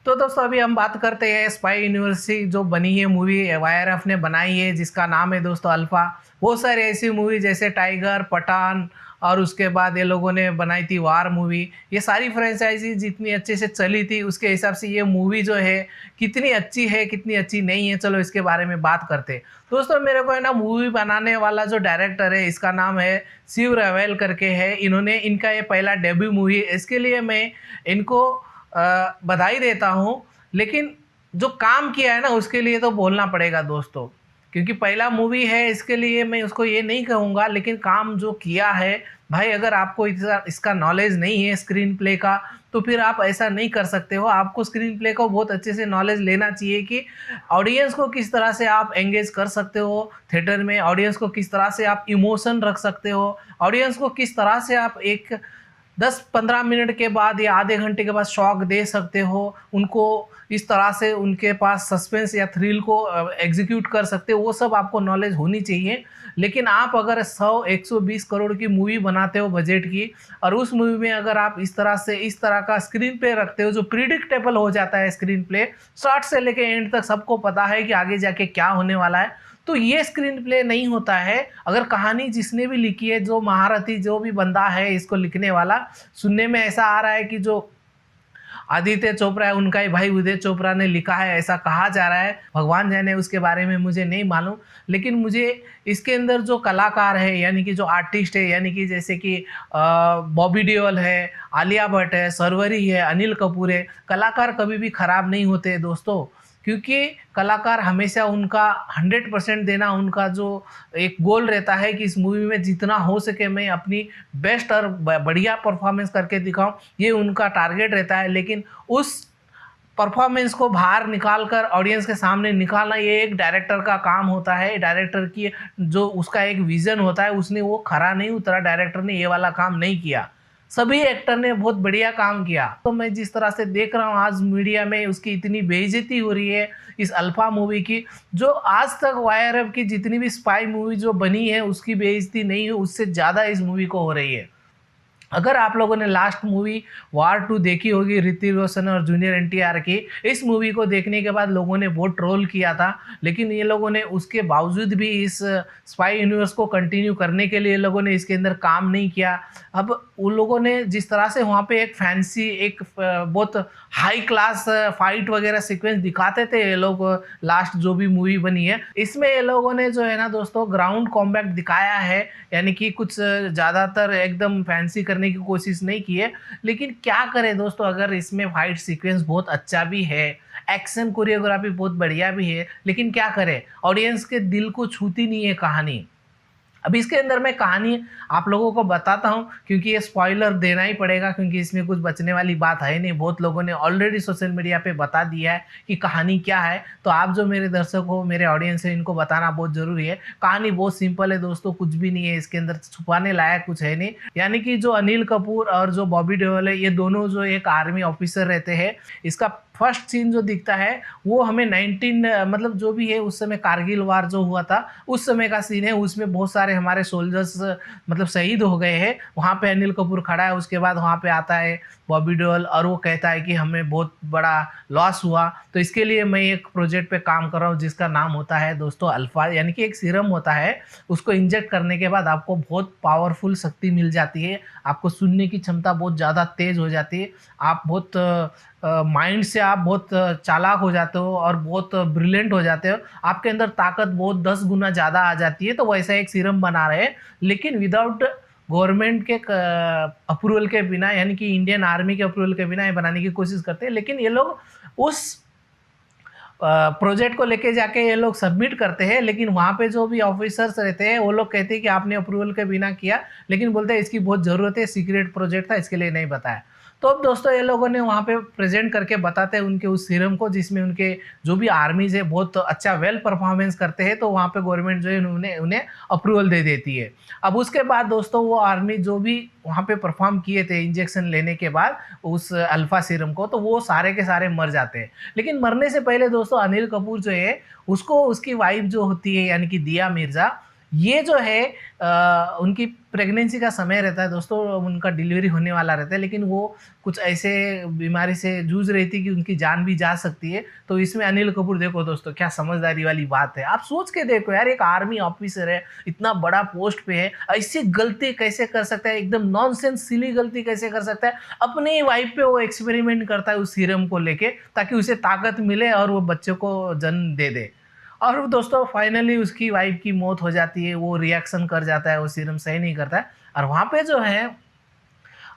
तो दोस्तों अभी हम बात करते हैं स्पाई यूनिवर्सिटी जो बनी है मूवी वाईआरएफ ने बनाई है जिसका नाम है दोस्तों अल्फा। बहुत सारी ऐसी मूवी जैसे टाइगर, पठान और उसके बाद ये लोगों ने बनाई थी वार मूवी। ये सारी फ्रेंचाइजी जितनी अच्छे से चली थी उसके हिसाब से ये मूवी जो है कितनी अच्छी है कितनी अच्छी नहीं है, चलो इसके बारे में बात करते हैं। दोस्तों मेरे को है ना मूवी बनाने वाला जो डायरेक्टर है इसका नाम है शिव रावेल करके है। इन्होंने इनका ये पहला डेब्यू मूवी है, इसके लिए मैं इनको बधाई देता हूँ। लेकिन जो काम किया है ना उसके लिए तो बोलना पड़ेगा दोस्तों, क्योंकि पहला मूवी है इसके लिए मैं उसको ये नहीं कहूँगा, लेकिन काम जो किया है भाई, अगर आपको इसका नॉलेज नहीं है स्क्रीन प्ले का तो फिर आप ऐसा नहीं कर सकते हो। आपको स्क्रीन प्ले को बहुत अच्छे से नॉलेज लेना चाहिए कि ऑडियंस को किस तरह से आप एंगेज कर सकते हो थिएटर में, ऑडियंस को किस तरह से आप इमोशन रख सकते हो, ऑडियंस को किस तरह से आप एक 10-15 मिनट के बाद या आधे घंटे के बाद शॉक दे सकते हो, उनको इस तरह से उनके पास सस्पेंस या थ्रिल को एग्जीक्यूट कर सकते हो, वो सब आपको नॉलेज होनी चाहिए। लेकिन आप अगर 100-120 करोड़ की मूवी बनाते हो बजट की, और उस मूवी में अगर आप इस तरह से इस तरह का स्क्रीन प्ले रखते हो जो प्रिडिक्टेबल हो जाता है, स्क्रीन प्ले स्टार्ट से लेके एंड तक सबको पता है कि आगे जाके क्या होने वाला है, तो ये स्क्रीन प्ले नहीं होता है। अगर कहानी जिसने भी लिखी है, जो महारथी जो भी बंदा है इसको लिखने वाला, सुनने में ऐसा आ रहा है कि जो आदित्य चोपड़ा है उनका ही भाई उदय चोपड़ा ने लिखा है, ऐसा कहा जा रहा है। भगवान जाने उसके बारे में मुझे नहीं मालूम, लेकिन मुझे इसके अंदर जो कलाकार है यानी कि जो आर्टिस्ट है, यानी कि जैसे कि बॉबी देओल है, आलिया भट्ट है, सरवरी है, अनिल कपूर है, कलाकार कभी भी खराब नहीं होते दोस्तों, क्योंकि कलाकार हमेशा उनका 100% देना उनका जो एक गोल रहता है कि इस मूवी में जितना हो सके मैं अपनी बेस्ट और बढ़िया परफॉर्मेंस करके दिखाऊं, ये उनका टारगेट रहता है। लेकिन उस परफॉर्मेंस को बाहर निकाल कर ऑडियंस के सामने निकालना ये एक डायरेक्टर का काम होता है। डायरेक्टर की जो उसका एक विज़न होता है, उसने वो खरा नहीं उतरा, डायरेक्टर ने ये वाला काम नहीं किया। सभी एक्टर ने बहुत बढ़िया काम किया। तो मैं जिस तरह से देख रहा हूँ आज मीडिया में उसकी इतनी बेइज्जती हो रही है इस अल्फा मूवी की, जो आज तक वाईआरएफ की जितनी भी स्पाई मूवी जो बनी है उसकी बेइज्जती नहीं है, उससे ज़्यादा इस मूवी को हो रही है। अगर आप लोगों ने लास्ट मूवी वार 2 देखी होगी ऋतिक रोशन और जूनियर एनटीआर की, इस मूवी को देखने के बाद लोगों ने बहुत ट्रोल किया था, लेकिन ये लोगों ने उसके बावजूद भी इस स्पाई यूनिवर्स को कंटिन्यू करने के लिए लोगों ने इसके अंदर काम नहीं किया। अब उन लोगों ने जिस तरह से वहाँ पे एक फैंसी एक बहुत हाई क्लास फाइट वगैरह सीक्वेंस दिखाते थे ये लोग, लास्ट जो भी मूवी बनी है इसमें ये लोगों ने जो है ना दोस्तों ग्राउंड कॉम्बैट दिखाया है, यानी कि कुछ ज़्यादातर एकदम फैंसी करने की कोशिश नहीं की है। लेकिन क्या करें दोस्तों, अगर इसमें फाइट सीक्वेंस बहुत अच्छा भी है, एक्शन कोरियोग्राफी बहुत बढ़िया भी है, लेकिन क्या करें ऑडियंस के दिल को छूती नहीं है कहानी। अब इसके अंदर मैं कहानी आप लोगों को बताता हूँ, क्योंकि ये स्पॉइलर देना ही पड़ेगा, क्योंकि इसमें कुछ बचने वाली बात है नहीं। बहुत लोगों ने ऑलरेडी सोशल मीडिया पे बता दिया है कि कहानी क्या है, तो आप जो मेरे दर्शक हो, मेरे ऑडियंस है, इनको बताना बहुत ज़रूरी है। कहानी बहुत सिंपल है दोस्तों, कुछ भी नहीं है इसके अंदर, छुपाने लायक कुछ है नहीं। यानी कि जो अनिल कपूर और जो बॉबी देओल है, ये दोनों जो एक आर्मी ऑफिसर रहते हैं, इसका फर्स्ट सीन जो दिखता है वो हमें 19 मतलब जो भी है उस समय कारगिल वार जो हुआ था उस समय का सीन है। उसमें बहुत सारे हमारे सोल्जर्स मतलब शहीद हो गए हैं, वहाँ पे अनिल कपूर खड़ा है। उसके बाद वहाँ पे आता है बॉबी देओल और वो कहता है कि हमें बहुत बड़ा लॉस हुआ, तो इसके लिए मैं एक प्रोजेक्ट पे काम कर रहा हूँ जिसका नाम होता है दोस्तों अल्फा, यानी कि एक सीरम होता है, उसको इंजेक्ट करने के बाद आपको बहुत पावरफुल शक्ति मिल जाती है, आपको सुनने की क्षमता बहुत ज़्यादा तेज़ हो जाती है, आप बहुत माइंड से आप बहुत चालाक हो जाते हो और बहुत ब्रिलियंट हो जाते हो, आपके अंदर ताकत बहुत 10 गुना ज़्यादा आ जाती है। तो वैसा एक सीरम बना रहे हैं, लेकिन विदाउट गवर्नमेंट के अप्रूवल के बिना, यानी कि इंडियन आर्मी के अप्रूवल के बिना ये बनाने की कोशिश करते हैं। लेकिन ये लोग उस प्रोजेक्ट को लेके जाके ये लोग सबमिट करते हैं, लेकिन वहाँ पे जो भी ऑफिसर्स रहते हैं वो लोग कहते हैं कि आपने अप्रूवल के बिना किया, लेकिन बोलते हैं इसकी बहुत ज़रूरत है, सीक्रेट प्रोजेक्ट था इसके लिए नहीं बताया। तो अब दोस्तों ये लोगों ने वहाँ पे प्रेजेंट करके बताते हैं उनके उस सीरम को, जिसमें उनके जो भी आर्मीज है बहुत अच्छा वेल परफॉर्मेंस करते हैं, तो वहाँ पे गवर्नमेंट जो है उन्हें अप्रूवल दे देती है। अब उसके बाद दोस्तों वो आर्मी जो भी वहाँ पे परफॉर्म किए थे इंजेक्शन लेने के बाद उस अल्फा सीरम को, तो वो सारे के सारे मर जाते हैं। लेकिन मरने से पहले दोस्तों अनिल कपूर जो है उसको उसकी वाइफ जो होती है यानी कि दिया मिर्ज़ा, ये जो है उनकी प्रेगनेंसी का समय रहता है दोस्तों, उनका डिलीवरी होने वाला रहता है, लेकिन वो कुछ ऐसे बीमारी से जूझ रही थी कि उनकी जान भी जा सकती है। तो इसमें अनिल कपूर देखो दोस्तों क्या समझदारी वाली बात है। आप सोच के देखो यार, एक आर्मी ऑफिसर है, इतना बड़ा पोस्ट पे है, ऐसी गलती कैसे कर सकता है, एकदम नॉनसेंस सिली गलती कैसे कर सकता है। अपनी ही वाइफ पे वो एक्सपेरिमेंट करता है उस सीरम को लेके, ताकि उसे ताकत मिले और वो बच्चे को जन्म दे दे। और दोस्तों फाइनली उसकी वाइफ की मौत हो जाती है, वो रिएक्शन कर जाता है, वो सीरम सही नहीं करता है। और वहाँ पे जो है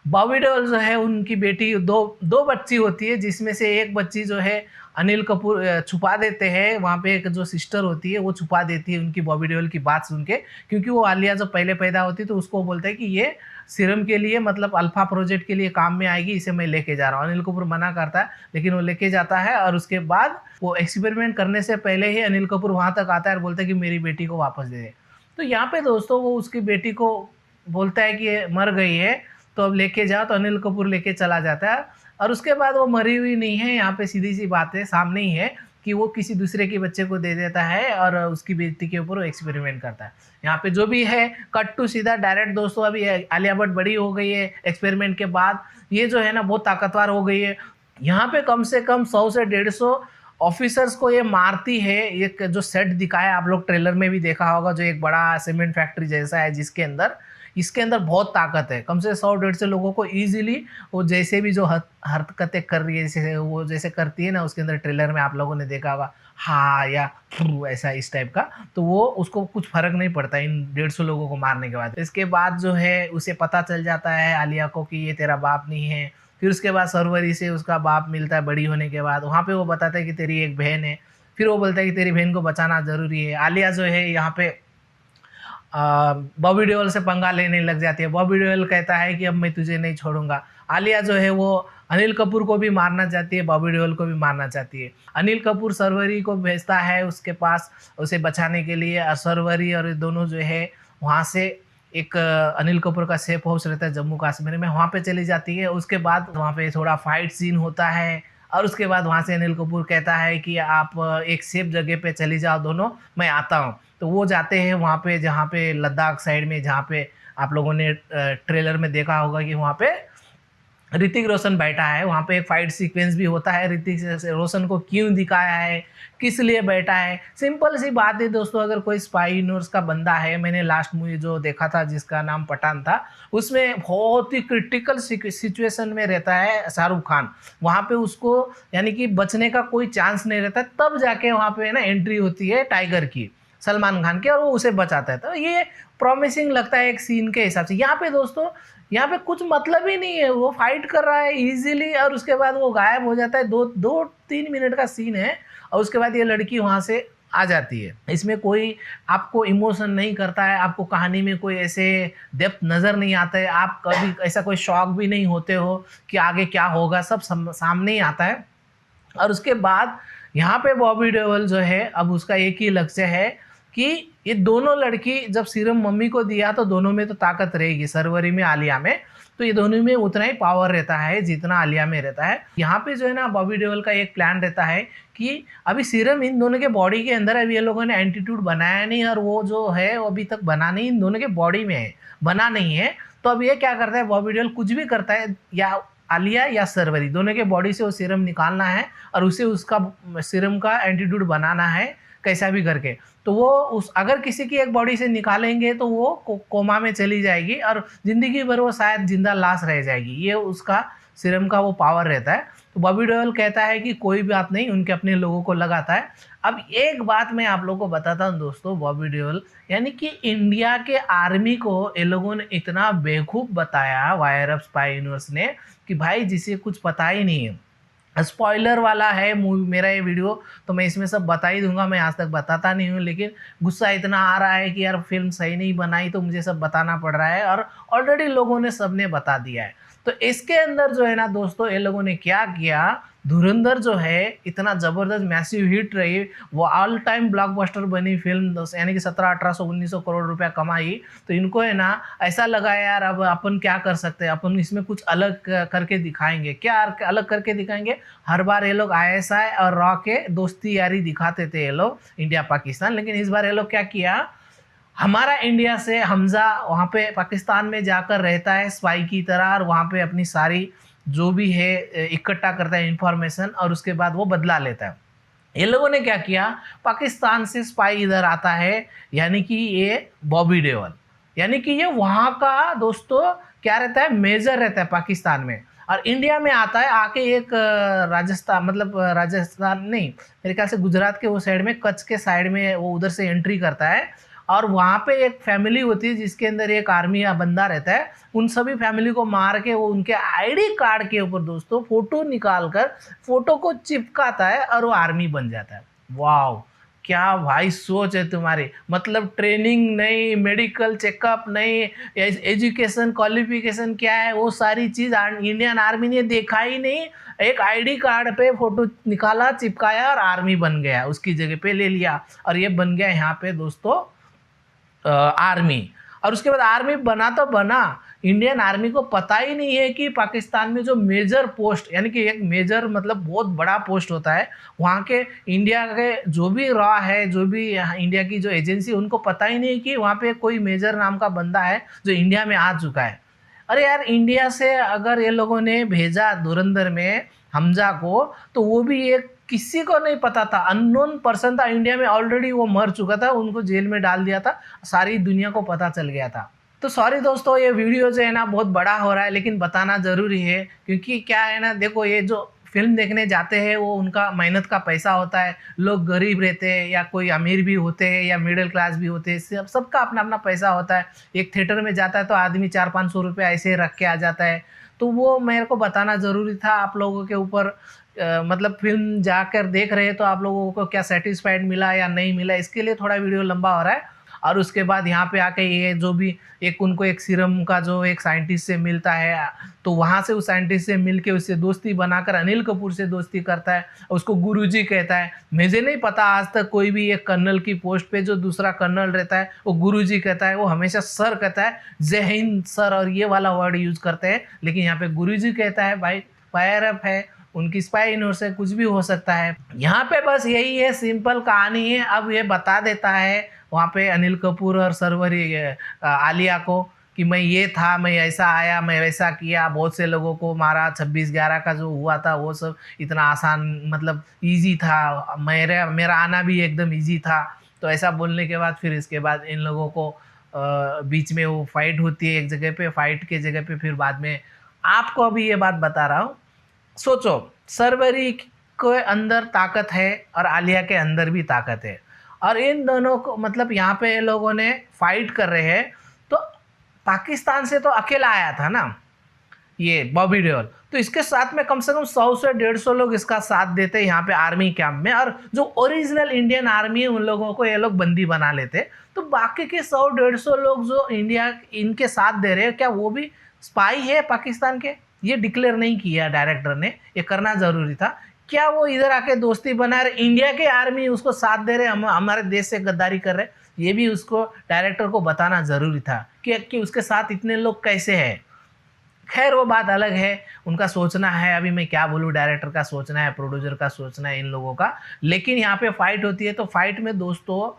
बॉबी देओल जो है, उनकी बेटी दो दो बच्ची होती है, जिसमें से एक बच्ची जो है अनिल कपूर छुपा देते हैं। वहाँ पे एक जो सिस्टर होती है वो छुपा देती है उनकी बॉबी देओल की बात सुन के, क्योंकि वो आलिया जब पहले पैदा होती है तो उसको बोलता है कि ये सीरम के लिए, मतलब अल्फा प्रोजेक्ट के लिए काम में आएगी, इसे मैं लेके जा रहा हूँ। अनिल कपूर मना करता है, लेकिन वो लेके जाता है। और उसके बाद वो एक्सपेरिमेंट करने से पहले ही अनिल कपूर वहाँ तक आता है और बोलता है कि मेरी बेटी को वापस दे दे। तो यहाँ पे दोस्तों वो उसकी बेटी को बोलता है कि ये मर गई है, तो अब लेके जाओ। तो अनिल कपूर लेके चला जाता है, और उसके बाद वो मरी हुई नहीं है, यहाँ पे सीधी सी बात है सामने ही है कि वो किसी दूसरे के बच्चे को दे देता है और उसकी बेटी के ऊपर वो एक्सपेरिमेंट करता है। यहाँ पे जो भी है कट टू सीधा डायरेक्ट दोस्तों, अभी आलिया भट्ट बड़ी हो गई है एक्सपेरिमेंट के बाद, ये जो है ना बहुत ताकतवर हो गई है। यहाँ पे कम से कम 100 से 150 ऑफिसर्स को ये मारती है। एक जो सेट दिखाया आप लोग ट्रेलर में भी देखा होगा, जो एक बड़ा सीमेंट फैक्ट्री जैसा है, जिसके अंदर इसके अंदर बहुत ताकत है। कम से 100-150 लोगों को इजीली, वो जैसे भी जो हरकतें कर रही है, जैसे वो जैसे करती है ना, उसके अंदर ट्रेलर में आप लोगों ने देखा होगा, हाँ या ऐसा इस टाइप का, तो वो उसको कुछ फर्क नहीं पड़ता इन 150 लोगों को मारने के बाद। इसके बाद जो है उसे पता चल जाता है आलिया को कि ये तेरा बाप नहीं है। फिर उसके बाद सरवरी से उसका बाप मिलता है बड़ी होने के बाद, वहाँ पे वो बताता है कि तेरी एक बहन है। फिर वो बोलता है कि तेरी बहन को बचाना ज़रूरी है। आलिया जो है यहाँ पे बॉबी देओल से पंगा लेने लग जाती है। बॉबी देओल कहता है कि अब मैं तुझे नहीं छोड़ूंगा। आलिया जो है वो अनिल कपूर को भी मारना चाहती है, बॉबी देओल को भी मारना चाहती है। अनिल कपूर सरवरी को भेजता है उसके पास उसे बचाने के लिए, और सरवरी और दोनों जो है वहाँ से एक अनिल कपूर का सेफ हाउस रहता है जम्मू कश्मीर में, वहाँ पे चली जाती है। उसके बाद वहाँ पे थोड़ा फाइट सीन होता है, और उसके बाद वहाँ से अनिल कपूर कहता है कि आप एक सेफ जगह पे चली जाओ दोनों, मैं आता हूँ। तो वो जाते हैं वहाँ पे, जहाँ पे लद्दाख साइड में, जहाँ पे आप लोगों ने ट्रेलर में देखा होगा कि वहाँ पे ऋतिक रोशन बैठा है। वहाँ पे एक फाइट सीक्वेंस भी होता है, ऋतिक रोशन को क्यों दिखाया है, किस लिए बैठा है। सिंपल सी बात है दोस्तों, अगर कोई स्पाई यूनिवर्स का बंदा है, मैंने लास्ट मूवी जो देखा था जिसका नाम पठान था, उसमें बहुत ही क्रिटिकल सिचुएशन में रहता है शाहरुख खान। वहाँ पे उसको यानी कि बचने का कोई चांस नहीं रहता, तब जाके वहाँ पे ना एंट्री होती है टाइगर की, सलमान खान की, और वो उसे बचाता है। तो ये प्रॉमिसिंग लगता है एक सीन के हिसाब से। यहाँ पे दोस्तों, यहाँ पे कुछ मतलब ही नहीं है, वो फाइट कर रहा है इजीली और उसके बाद वो गायब हो जाता है। 2-3 मिनट का सीन है, और उसके बाद ये लड़की वहाँ से आ जाती है। इसमें कोई आपको इमोशन नहीं करता है, आपको कहानी में कोई ऐसे डेप्थ नज़र नहीं आता है, आप कभी ऐसा कोई शॉक भी नहीं होते हो कि आगे क्या होगा, सब सामने ही आता है। और उसके बाद यहाँ पे बॉबी देओल जो है, अब उसका एक ही लक्ष्य है कि ये दोनों लड़की, जब सीरम मम्मी को दिया तो दोनों में तो ताकत रहेगी, सरवरी में, आलिया में, तो ये दोनों में उतना ही पावर रहता है जितना आलिया में रहता है। यहाँ पे जो है ना बॉबी देओल का एक प्लान रहता है कि अभी सीरम इन दोनों के बॉडी के अंदर, अभी ये लोगों ने एंटीट्यूड बनाया नहीं, और वो जो है वो अभी तक बना नहीं, इन दोनों के बॉडी में है, बना नहीं है। तो अब ये क्या करता है, बॉबी देओल कुछ भी करता है, या आलिया या सरवरी दोनों के बॉडी से वो सीरम निकालना है और उसे उसका सीरम का एंटीट्यूड बनाना है कैसा भी करके। तो वो उस अगर किसी की एक बॉडी से निकालेंगे तो वो कोमा में चली जाएगी और ज़िंदगी भर वो शायद जिंदा लाश रह जाएगी, ये उसका सीरम का वो पावर रहता है। तो बॉबी देओल कहता है कि कोई बात नहीं, उनके अपने लोगों को लगाता है। अब एक बात मैं आप लोगों को बताता हूँ दोस्तों, बॉबी देओल यानी कि इंडिया के आर्मी को ये लोगों ने इतना बेवकूफ़ बताया, वायर ऑफ स्पाई यूनिवर्स ने, कि भाई जिसे कुछ पता ही नहीं है। स्पॉइलर वाला है मूवी मेरा ये वीडियो, तो मैं इसमें सब बता ही दूंगा, मैं आज तक बताता नहीं हूँ, लेकिन गुस्सा इतना आ रहा है कि यार फिल्म सही नहीं बनाई तो मुझे सब बताना पड़ रहा है, और ऑलरेडी लोगों ने सबने बता दिया है। तो इसके अंदर जो है ना दोस्तों, ये लोगों ने क्या किया, धुरंधर जो है इतना ज़बरदस्त मैसिव हिट रही, वो ऑल टाइम ब्लॉकबस्टर बनी फिल्म, यानी कि 1700-1800-1900 करोड़ रुपया कमाई। तो इनको है ना ऐसा लगा यार अब अपन क्या कर सकते हैं, अपन इसमें कुछ अलग करके दिखाएंगे। क्या अलग करके दिखाएंगे, हर बार ये लोग ISI और रॉ के दोस्ती यारी दिखाते थे ये लोग, इंडिया पाकिस्तान, लेकिन इस बार ये लोग क्या किया, हमारा इंडिया से हमजा वहाँ पे पाकिस्तान में जाकर रहता है स्पाई की तरह, और वहाँ पे अपनी सारी जो भी है इकट्ठा करता है इंफॉर्मेशन, और उसके बाद वो बदला लेता है। ये लोगों ने क्या किया, पाकिस्तान से स्पाई इधर आता है, यानी कि ये बॉबी देओल, यानी कि ये वहाँ का दोस्तों क्या रहता है, मेजर रहता है पाकिस्तान में, और इंडिया में आता है आके एक राजस्थान, मतलब राजस्थान नहीं, मेरे ख्याल से गुजरात के वो साइड में, कच्छ के साइड में वो उधर से एंट्री करता है, और वहाँ पे एक फैमिली होती है जिसके अंदर एक आर्मी या बंदा रहता है, उन सभी फैमिली को मार के वो उनके आईडी कार्ड के ऊपर दोस्तों फोटो निकाल कर फोटो को चिपकाता है और वो आर्मी बन जाता है। वाह, क्या भाई सोच है तुम्हारी, मतलब ट्रेनिंग नहीं, मेडिकल चेकअप नहीं, एजुकेशन क्वालिफिकेशन क्या है वो सारी चीज़ इंडियन आर्मी ने देखा ही नहीं, एक आईडी कार्ड पे फोटो निकाला, चिपकाया और आर्मी बन गया, उसकी जगह पे ले लिया, और ये बन गया यहाँ पे दोस्तों आर्मी। और उसके बाद आर्मी बना तो बना, इंडियन आर्मी को पता ही नहीं है कि पाकिस्तान में जो मेजर पोस्ट, यानी कि एक मेजर मतलब बहुत बड़ा पोस्ट होता है, वहाँ के इंडिया के जो भी रॉ है, जो भी इंडिया की जो एजेंसी, उनको पता ही नहीं कि वहाँ पे कोई मेजर नाम का बंदा है जो इंडिया में आ चुका है। अरे यार, इंडिया से अगर ये लोगों ने भेजा धुरंधर में हमजा को, तो वो भी एक किसी को नहीं पता था, अननोन पर्सन था, इंडिया में ऑलरेडी वो मर चुका था, उनको जेल में डाल दिया था, सारी दुनिया को पता चल गया था। तो सॉरी दोस्तों, ये वीडियो जो है ना बहुत बड़ा हो रहा है, लेकिन बताना ज़रूरी है, क्योंकि क्या है ना, देखो ये जो फिल्म देखने जाते हैं वो उनका मेहनत का पैसा होता है, लोग गरीब रहते हैं या कोई अमीर भी होते हैं या मिडिल क्लास भी होते हैं, सबका अपना अपना पैसा होता है। एक थिएटर में जाता है तो आदमी 400-500 रुपये ऐसे रख के आ जाता है, तो वो मेरे को बताना ज़रूरी था आप लोगों के ऊपर। मतलब फिल्म जाकर देख रहे हैं तो आप लोगों को क्या सेटिस्फाइड मिला या नहीं मिला, इसके लिए थोड़ा वीडियो लंबा हो रहा है। और उसके बाद यहाँ पे आके ये जो भी एक उनको एक सीरम का जो एक साइंटिस्ट से मिलता है, तो वहाँ से उस साइंटिस्ट से मिल के उससे दोस्ती बनाकर अनिल कपूर से दोस्ती करता है, उसको गुरुजी कहता है। मुझे नहीं पता आज तक कोई भी एक कर्नल की पोस्ट पे जो दूसरा कर्नल रहता है वो गुरुजी कहता है, वो हमेशा सर कहता है, जय हिंद सर, और ये वाला वर्ड यूज़ करते हैं, लेकिन यहाँ पे गुरुजी कहता है। भाई YRF है, उनकी स्पाई यूनिवर्स से कुछ भी हो सकता है। यहाँ पे बस यही है, सिंपल कहानी है। अब ये बता देता है वहाँ पे अनिल कपूर और सरवरी आलिया को कि मैं ये था, मैं ऐसा आया, मैं वैसा किया, बहुत से लोगों को मारा, 26/11 का जो हुआ था वो सब इतना आसान, मतलब इजी था, मेरा आना भी एकदम इजी था। तो ऐसा बोलने के बाद फिर इसके बाद इन लोगों को बीच में वो फाइट होती है एक जगह पे, फाइट के जगह पे फिर बाद में आपको अभी ये बात बता रहा हूँ। सोचो, सरवरी के अंदर ताकत है और आलिया के अंदर भी ताकत है, और इन दोनों को मतलब यहाँ पे ये लोगों ने फाइट कर रहे हैं। तो पाकिस्तान से तो अकेला आया था ना ये बॉबी देओल, तो इसके साथ में कम से कम 100 से 150 लोग इसका साथ देते हैं यहाँ पे आर्मी कैंप में, और जो ओरिजिनल इंडियन आर्मी है उन लोगों को ये लोग बंदी बना लेते। तो बाकी के 100-150 लोग जो इंडिया इनके साथ दे रहे हैं, क्या वो भी स्पाई है पाकिस्तान के? ये डिक्लेयर नहीं किया डायरेक्टर ने, ये करना ज़रूरी था। क्या वो इधर आके दोस्ती बना रहे, इंडिया के आर्मी उसको साथ दे रहे, हम हमारे देश से गद्दारी कर रहे, ये भी उसको डायरेक्टर को बताना ज़रूरी था कि उसके साथ इतने लोग कैसे हैं। खैर वो बात अलग है, उनका सोचना है, अभी मैं क्या बोलूँ, डायरेक्टर का सोचना है, प्रोड्यूसर का सोचना है, इन लोगों का। लेकिन यहाँ पे फाइट होती है, तो फाइट में दोस्तों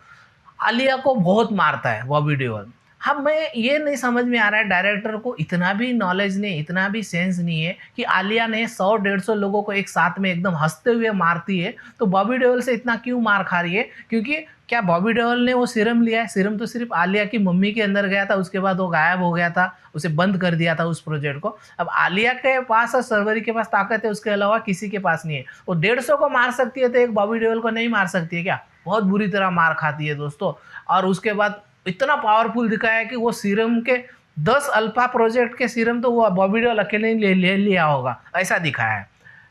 आलिया को बहुत मारता है बॉबी देओल। हाँ, मैं ये नहीं समझ में आ रहा है, डायरेक्टर को इतना भी नॉलेज नहीं, इतना भी सेंस नहीं है कि आलिया ने 100-150 लोगों को एक साथ में एकदम हंसते हुए मारती है, तो बॉबी देओल से इतना क्यों मार खा रही है? क्योंकि क्या बॉबी देओल ने वो सीरम लिया है? सीरम तो सिर्फ आलिया की मम्मी के अंदर गया था, उसके बाद वो गायब हो गया था, उसे बंद कर दिया था उस प्रोजेक्ट को। अब आलिया के पास और सरवरी के पास ताकत है, उसके अलावा किसी के पास नहीं है। वो 150 को मार सकती है, तो एक बॉबी देओल को नहीं मार सकती है क्या? बहुत बुरी तरह मार खाती है दोस्तों। और उसके बाद इतना पावरफुल दिखाया है कि वो सीरम के 10 अल्फा प्रोजेक्ट के सीरम तो वो बॉबी देओल अकेले ही ले लिया होगा, ऐसा दिखाया है।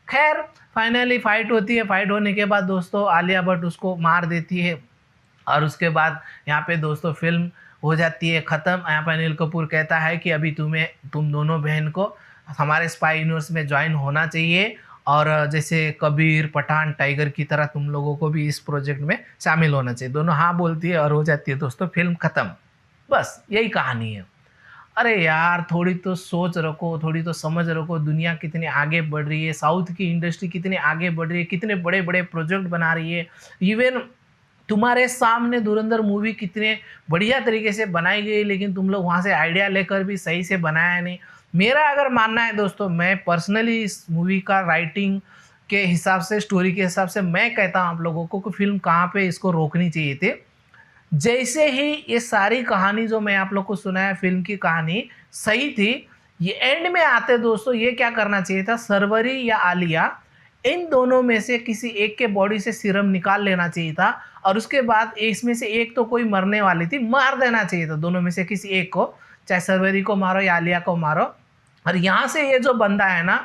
खैर फाइनली फाइट होती है, फाइट होने के बाद दोस्तों आलिया भट्ट उसको मार देती है, और उसके बाद यहाँ पे दोस्तों फिल्म हो जाती है ख़त्म। यहाँ पे अनिल कपूर कहता है कि अभी तुम दोनों बहन को हमारे स्पाई यूनिवर्स में ज्वाइन होना चाहिए, और जैसे कबीर, पठान, टाइगर की तरह तुम लोगों को भी इस प्रोजेक्ट में शामिल होना चाहिए। दोनों हाँ बोलती है और हो जाती है दोस्तों फिल्म ख़त्म। बस यही कहानी है। अरे यार, थोड़ी तो सोच रखो, थोड़ी तो समझ रखो, दुनिया कितनी आगे बढ़ रही है, साउथ की इंडस्ट्री कितनी आगे बढ़ रही है, कितने बड़े बड़े प्रोजेक्ट बना रही है। इवन तुम्हारे सामने धुरंधर मूवी कितने बढ़िया तरीके से बनाई गई, लेकिन तुम लोग वहाँ से आइडिया लेकर भी सही से बनाया नहीं। मेरा अगर मानना है दोस्तों, मैं पर्सनली इस मूवी का राइटिंग के हिसाब से, स्टोरी के हिसाब से मैं कहता हूँ आप लोगों को कि फिल्म कहाँ पे इसको रोकनी चाहिए थी। जैसे ही ये सारी कहानी जो मैं आप लोग को सुनाया, फिल्म की कहानी सही थी, ये एंड में आते दोस्तों ये क्या करना चाहिए था, सरवरी या आलिया इन दोनों में से किसी एक के बॉडी से सीरम निकाल लेना चाहिए था, और उसके बाद इसमें से एक तो कोई मरने वाली थी, मार देना चाहिए था दोनों में से किसी एक को, चाहे सरवरी को मारो या आलिया को मारो। और यहाँ से ये जो बंदा है ना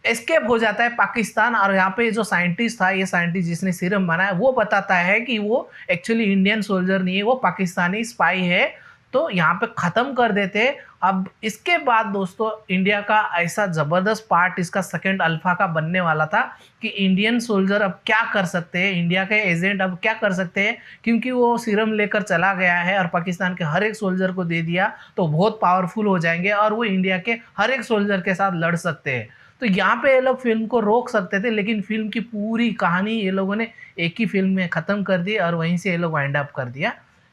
एस्केप हो जाता है पाकिस्तान, और यहाँ पे जो साइंटिस्ट था, ये साइंटिस्ट जिसने सीरम बनाया, वो बताता है कि वो एक्चुअली इंडियन सोल्जर नहीं है, वो पाकिस्तानी स्पाई है। तो यहाँ पे ख़त्म कर देते। अब इसके बाद दोस्तों इंडिया का ऐसा ज़बरदस्त पार्ट इसका सेकंड अल्फा का बनने वाला था कि इंडियन सोल्जर अब क्या कर सकते हैं, इंडिया के एजेंट अब क्या कर सकते हैं, क्योंकि वो सीरम लेकर चला गया है और पाकिस्तान के हर एक सोल्जर को दे दिया, तो बहुत पावरफुल हो जाएंगे और वो इंडिया के हर एक सोल्जर के साथ लड़ सकते हैं। तो यहाँ पे ये लोग फिल्म को रोक सकते थे, लेकिन फिल्म की पूरी कहानी ये लोगों ने एक ही फिल्म में ख़त्म कर दी और वहीं से ये लोग वाइंड अप कर दिया।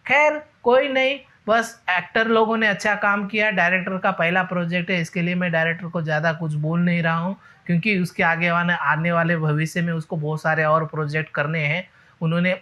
खैर कोई नहीं, बस एक्टर लोगों ने अच्छा काम किया। डायरेक्टर का पहला प्रोजेक्ट है, इसके लिए मैं डायरेक्टर को ज़्यादा कुछ बोल नहीं रहा हूँ, क्योंकि उसके आने वाले भविष्य में उसको बहुत सारे और प्रोजेक्ट करने हैं। उन्होंने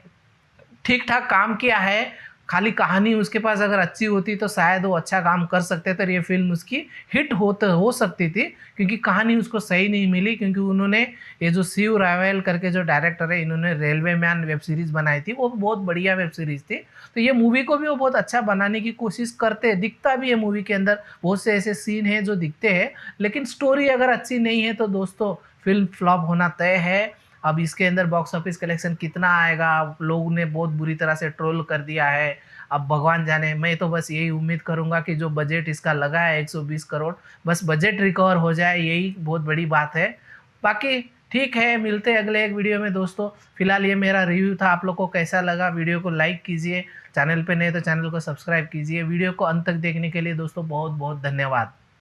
ठीक ठाक काम किया है, खाली कहानी उसके पास अगर अच्छी होती तो शायद वो अच्छा काम कर सकते थे और ये फिल्म उसकी हिट हो सकती थी, क्योंकि कहानी उसको सही नहीं मिली। क्योंकि उन्होंने ये जो शिव रावल करके जो डायरेक्टर है, इन्होंने रेलवे मैन वेब सीरीज़ बनाई थी, वो बहुत बढ़िया वेब सीरीज़ थी। तो ये मूवी को भी वो बहुत अच्छा बनाने की कोशिश करते, दिखता भी है मूवी के अंदर बहुत से ऐसे सीन हैं जो दिखते हैं, लेकिन स्टोरी अगर अच्छी नहीं है तो दोस्तों फिल्म फ्लॉप होना तय है। अब इसके अंदर बॉक्स ऑफिस कलेक्शन कितना आएगा, लोगों ने बहुत बुरी तरह से ट्रोल कर दिया है, अब भगवान जाने। मैं तो बस यही उम्मीद करूंगा कि जो बजट इसका लगा है 120 करोड़, बस बजट रिकवर हो जाए, यही बहुत बड़ी बात है। बाकी ठीक है, मिलते हैं अगले एक वीडियो में दोस्तों। फिलहाल ये मेरा रिव्यू था, आप लोग को कैसा लगा, वीडियो को लाइक कीजिए, चैनल पे नए तो चैनल को सब्सक्राइब कीजिए। वीडियो को अंत तक देखने के लिए दोस्तों बहुत बहुत धन्यवाद।